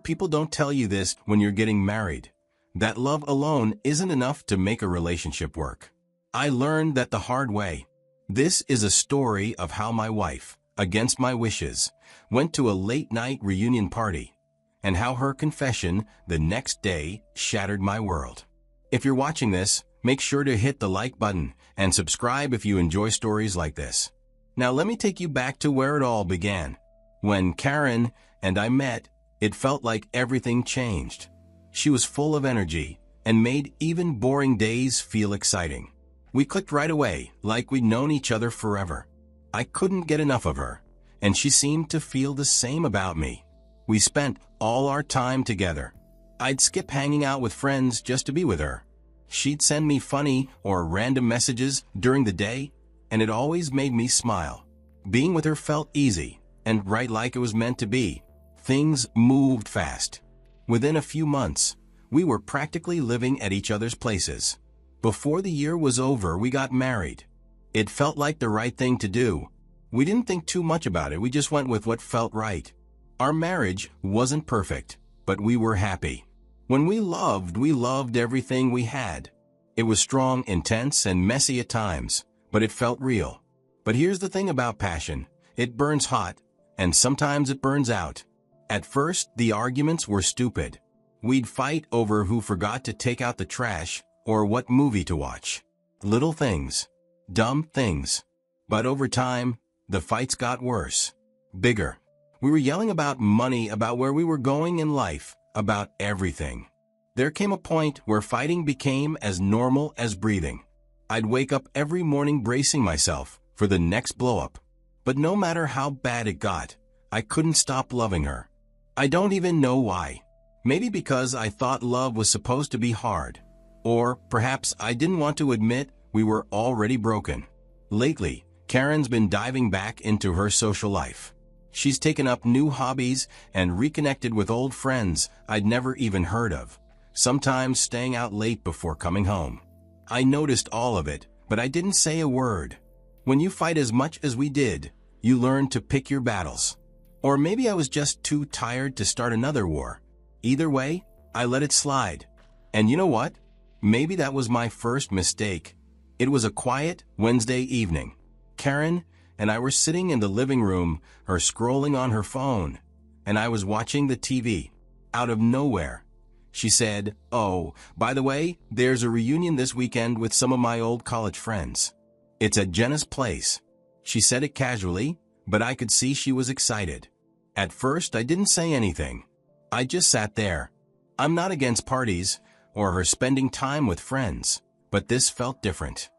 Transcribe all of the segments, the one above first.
People don't tell you this when you're getting married. That love alone isn't enough to make a relationship work. I learned that the hard way. This is a story of how my wife, against my wishes, went to a late-night reunion party, and how her confession the next day shattered my world. If you're watching this, make sure to hit the like button and subscribe if you enjoy stories like this. Now let me take you back to where it all began. When Karen and I met, it felt like everything changed. She was full of energy and made even boring days feel exciting. We clicked right away, like we'd known each other forever. I couldn't get enough of her, and she seemed to feel the same about me. We spent all our time together. I'd skip hanging out with friends just to be with her. She'd send me funny or random messages during the day, and it always made me smile. Being with her felt easy, and right like it was meant to be. Things moved fast. Within a few months, we were practically living at each other's places. Before the year was over, we got married. It felt like the right thing to do. We didn't think too much about it, we just went with what felt right. Our marriage wasn't perfect, but we were happy. When we loved everything we had. It was strong, intense, and messy at times, but it felt real. But here's the thing about passion. It burns hot, and sometimes it burns out. At first, the arguments were stupid. We'd fight over who forgot to take out the trash or what movie to watch. Little things. Dumb things. But over time, the fights got worse. Bigger. We were yelling about money, about where we were going in life, about everything. There came a point where fighting became as normal as breathing. I'd wake up every morning bracing myself for the next blow-up. But no matter how bad it got, I couldn't stop loving her. I don't even know why. Maybe because I thought love was supposed to be hard. Or perhaps I didn't want to admit we were already broken. Lately, Karen's been diving back into her social life. She's taken up new hobbies and reconnected with old friends I'd never even heard of, sometimes staying out late before coming home. I noticed all of it, but I didn't say a word. When you fight as much as we did, you learn to pick your battles. Or maybe I was just too tired to start another war. Either way, I let it slide. And you know what? Maybe that was my first mistake. It was a quiet Wednesday evening. Karen and I were sitting in the living room, her scrolling on her phone, and I was watching the TV. Out of nowhere, she said, "Oh, by the way, there's a reunion this weekend with some of my old college friends. It's at Jenna's place." She said it casually, but I could see she was excited. At first, I didn't say anything. I just sat there. I'm not against parties or her spending time with friends, but this felt different.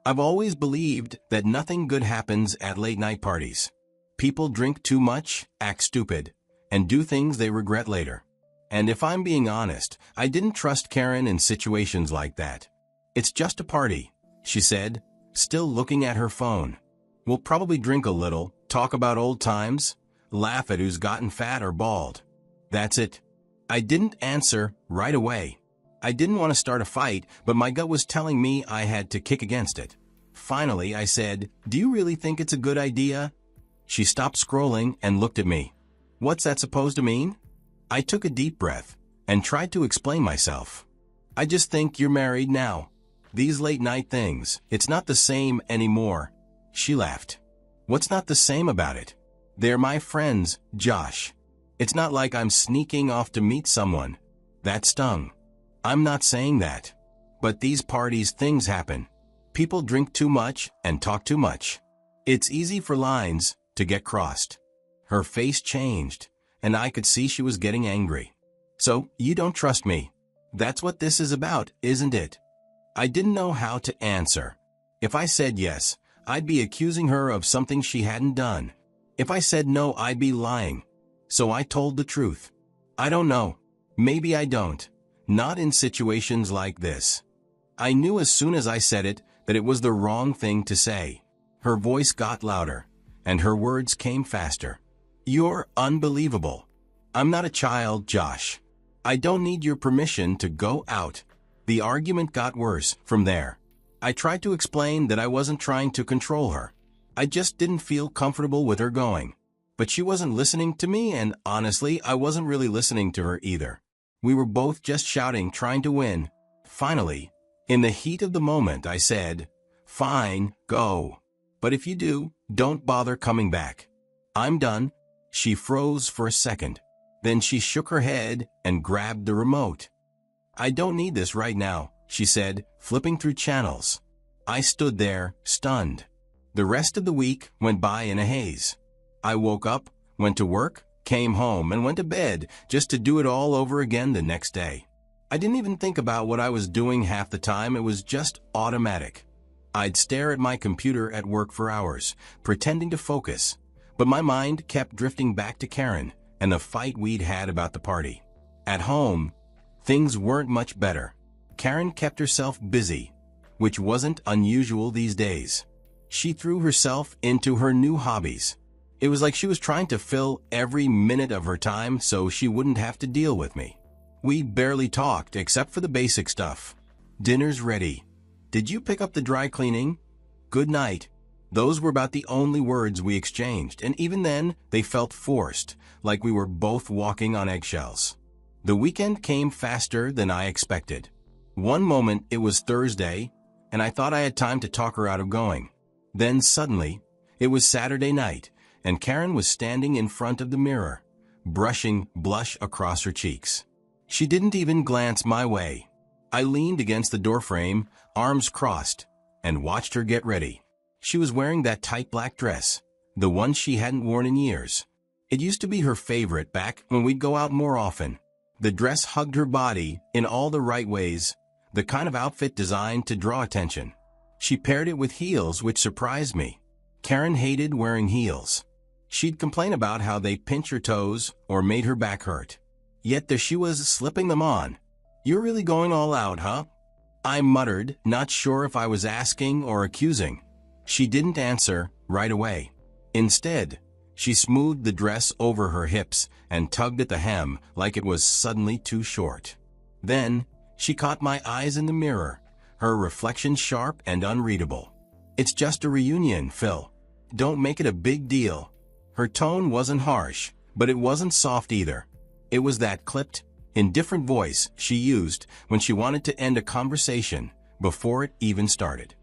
I've always believed that nothing good happens at late-night parties. People drink too much, act stupid, and do things they regret later. And if I'm being honest, I didn't trust Karen in situations like that. "It's just a party," she said, still looking at her phone. "We'll probably drink a little, talk about old times, laugh at who's gotten fat or bald. That's it." I didn't answer right away. I didn't want to start a fight, but my gut was telling me I had to kick against it. Finally, I said, "Do you really think it's a good idea?" She stopped scrolling and looked at me. "What's that supposed to mean?" I took a deep breath and tried to explain myself. "I just think you're married now. These late-night things, it's not the same anymore." She laughed. "What's not the same about it? They're my friends, Josh. It's not like I'm sneaking off to meet someone." That stung. "I'm not saying that. But these parties, things happen. People drink too much and talk too much. It's easy for lines to get crossed." Her face changed, and I could see she was getting angry. "So, you don't trust me? That's what this is about, isn't it?" I didn't know how to answer. If I said yes, I'd be accusing her of something she hadn't done. If I said no, I'd be lying. So I told the truth. "I don't know. Maybe I don't. Not in situations like this." I knew as soon as I said it that it was the wrong thing to say. Her voice got louder, and her words came faster. "You're unbelievable. I'm not a child, Josh. I don't need your permission to go out." The argument got worse from there. I tried to explain that I wasn't trying to control her. I just didn't feel comfortable with her going. But she wasn't listening to me, and honestly, I wasn't really listening to her either. We were both just shouting, trying to win. Finally, in the heat of the moment, I said, "Fine, go. But if you do, don't bother coming back. I'm done." She froze for a second. Then she shook her head and grabbed the remote. "I don't need this right now," she said, flipping through channels. I stood there, stunned. The rest of the week went by in a haze. I woke up, went to work, came home, and went to bed just to do it all over again the next day. I didn't even think about what I was doing half the time. It was just automatic. I'd stare at my computer at work for hours, pretending to focus, but my mind kept drifting back to Karen and the fight we'd had about the party. At home, things weren't much better. Karen kept herself busy, which wasn't unusual these days. She threw herself into her new hobbies. It was like she was trying to fill every minute of her time so she wouldn't have to deal with me. We barely talked except for the basic stuff. "Dinner's ready. Did you pick up the dry cleaning? Good night." Those were about the only words we exchanged, and even then, they felt forced, like we were both walking on eggshells. The weekend came faster than I expected. One moment it was Thursday, and I thought I had time to talk her out of going. Then suddenly, it was Saturday night, and Karen was standing in front of the mirror, brushing blush across her cheeks. She didn't even glance my way. I leaned against the doorframe, arms crossed, and watched her get ready. She was wearing that tight black dress, the one she hadn't worn in years. It used to be her favorite back when we'd go out more often. The dress hugged her body in all the right ways, the kind of outfit designed to draw attention. She paired it with heels, which surprised me. Karen hated wearing heels. She'd complain about how they pinch her toes or made her back hurt. Yet there she was, slipping them on. "You're really going all out, huh?" I muttered, not sure if I was asking or accusing. She didn't answer right away. Instead, she smoothed the dress over her hips and tugged at the hem like it was suddenly too short. Then, she caught my eyes in the mirror, her reflection sharp and unreadable. "It's just a reunion, Phil. Don't make it a big deal." Her tone wasn't harsh, but it wasn't soft either. It was that clipped, indifferent voice she used when she wanted to end a conversation before it even started.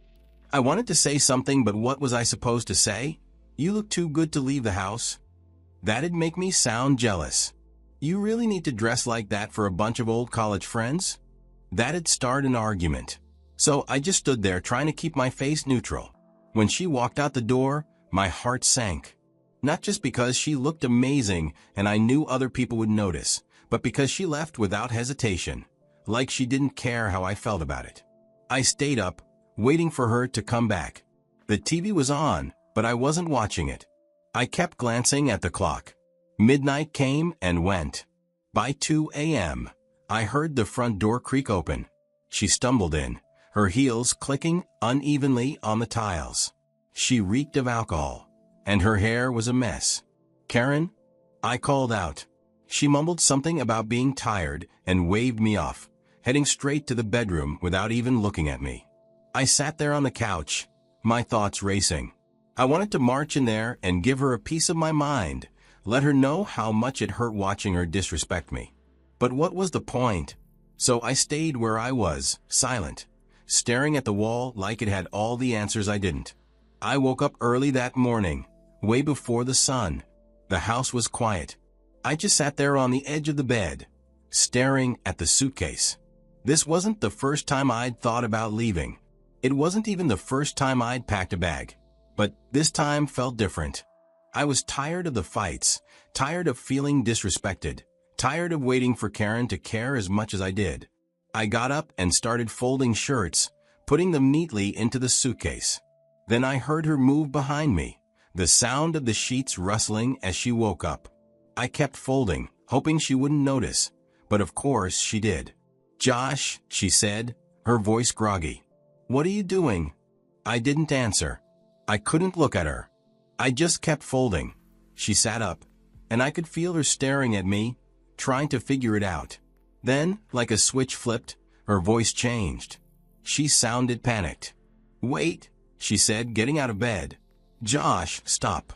I wanted to say something, but what was I supposed to say? "You look too good to leave the house." That'd make me sound jealous. "You really need to dress like that for a bunch of old college friends?" That'd start an argument. So I just stood there trying to keep my face neutral. When she walked out the door, my heart sank. Not just because she looked amazing and I knew other people would notice, but because she left without hesitation, like she didn't care how I felt about it. I stayed up, waiting for her to come back. The TV was on, but I wasn't watching it. I kept glancing at the clock. Midnight came and went. By 2 a.m., I heard the front door creak open. She stumbled in, her heels clicking unevenly on the tiles. She reeked of alcohol, and her hair was a mess. "Karen?" I called out. She mumbled something about being tired and waved me off, heading straight to the bedroom without even looking at me. I sat there on the couch, my thoughts racing. I wanted to march in there and give her a piece of my mind, let her know how much it hurt watching her disrespect me. But what was the point? So I stayed where I was, silent, staring at the wall like it had all the answers I didn't. I woke up early that morning, way before the sun. The house was quiet. I just sat there on the edge of the bed, staring at the suitcase. This wasn't the first time I'd thought about leaving. It wasn't even the first time I'd packed a bag. But this time felt different. I was tired of the fights, tired of feeling disrespected, tired of waiting for Karen to care as much as I did. I got up and started folding shirts, putting them neatly into the suitcase. Then I heard her move behind me, the sound of the sheets rustling as she woke up. I kept folding, hoping she wouldn't notice, but of course she did. "Josh," she said, her voice groggy. "What are you doing?" I didn't answer. I couldn't look at her. I just kept folding. She sat up, and I could feel her staring at me, trying to figure it out. Then, like a switch flipped, her voice changed. She sounded panicked. "Wait," she said, getting out of bed. "Josh, stop.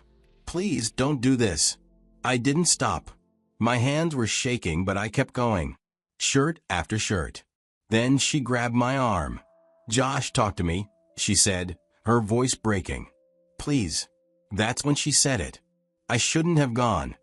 please don't do this. I didn't stop. My hands were shaking, but I kept going. Shirt after shirt. Then she grabbed my arm. Josh, talk to me, she said, her voice breaking. Please. That's when she said it. I shouldn't have gone.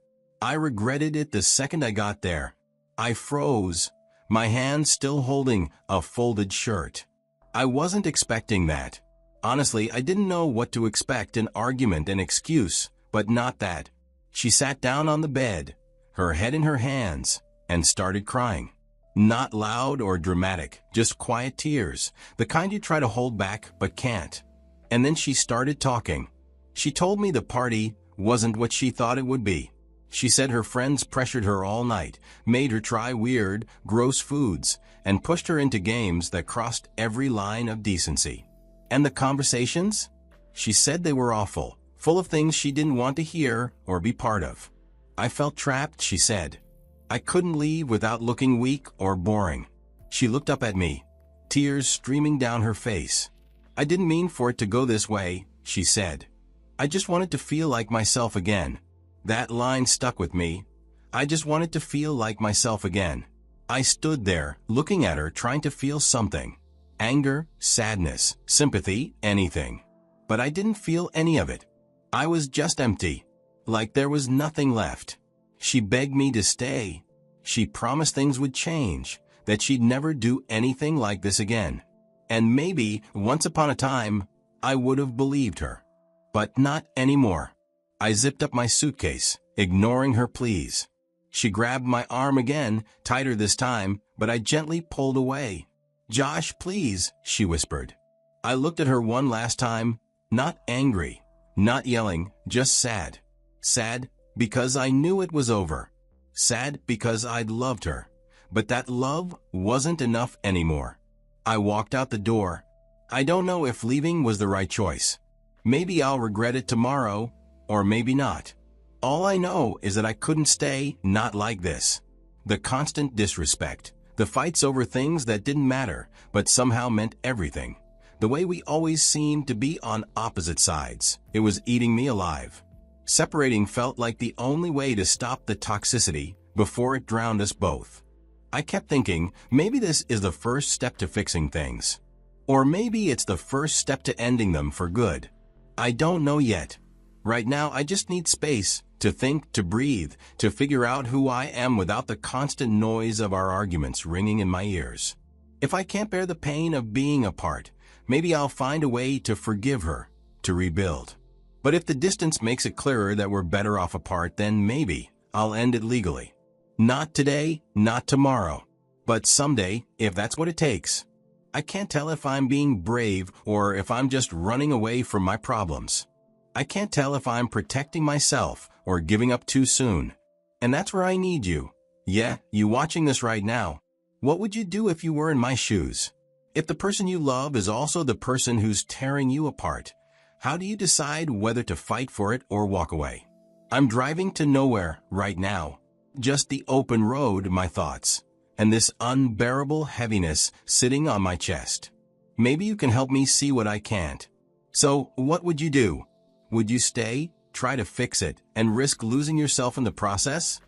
I regretted it the second I got there. I froze, my hand still holding a folded shirt. I wasn't expecting that. Honestly, I didn't know what to expect, an argument, an excuse, but not that. She sat down on the bed, her head in her hands, and started crying. Not loud or dramatic, just quiet tears, the kind you try to hold back but can't. And then she started talking. She told me the party wasn't what she thought it would be. She said her friends pressured her all night, made her try weird, gross foods, and pushed her into games that crossed every line of decency. And the conversations? She said they were awful, full of things she didn't want to hear or be part of. I felt trapped, she said. I couldn't leave without looking weak or boring. She looked up at me, tears streaming down her face. I didn't mean for it to go this way, she said. I just wanted to feel like myself again. That line stuck with me. I just wanted to feel like myself again. I stood there, looking at her, trying to feel something. Anger, sadness, sympathy, anything. But I didn't feel any of it. I was just empty. Like there was nothing left. She begged me to stay. She promised things would change, that she'd never do anything like this again. And maybe, once upon a time, I would have believed her. But not anymore. I zipped up my suitcase, ignoring her pleas. She grabbed my arm again, tighter this time, but I gently pulled away. Josh, please, she whispered. I looked at her one last time, not angry, not yelling, just sad. Sad because I knew it was over. Sad because I'd loved her. But that love wasn't enough anymore. I walked out the door. I don't know if leaving was the right choice. Maybe I'll regret it tomorrow, or maybe not. All I know is that I couldn't stay, not like this. The constant disrespect, the fights over things that didn't matter, but somehow meant everything. The way we always seemed to be on opposite sides. It was eating me alive. Separating felt like the only way to stop the toxicity before it drowned us both. I kept thinking, maybe this is the first step to fixing things. Or maybe it's the first step to ending them for good. I don't know yet. Right now, I just need space to think, to breathe, to figure out who I am without the constant noise of our arguments ringing in my ears. If I can't bear the pain of being apart, maybe I'll find a way to forgive her, to rebuild. But if the distance makes it clearer that we're better off apart, then maybe I'll end it legally. Not today, not tomorrow, but someday, if that's what it takes. I can't tell if I'm being brave or if I'm just running away from my problems. I can't tell if I'm protecting myself or giving up too soon. And that's where I need you. Yeah, you watching this right now. What would you do if you were in my shoes? If the person you love is also the person who's tearing you apart, how do you decide whether to fight for it or walk away? I'm driving to nowhere right now. Just the open road, my thoughts, and this unbearable heaviness sitting on my chest. Maybe you can help me see what I can't. So, what would you do? Would you stay, try to fix it, and risk losing yourself in the process?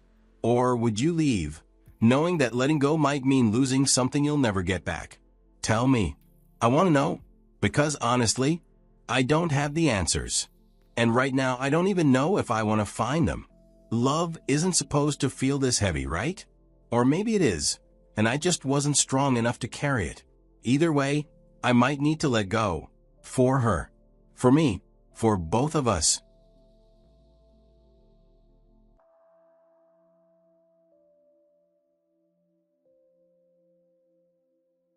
Or would you leave, knowing that letting go might mean losing something you'll never get back? Tell me. I want to know. Because honestly, I don't have the answers. And right now, I don't even know if I want to find them. Love isn't supposed to feel this heavy, right? Or maybe it is, and I just wasn't strong enough to carry it. Either way, I might need to let go. For her. For me. For both of us.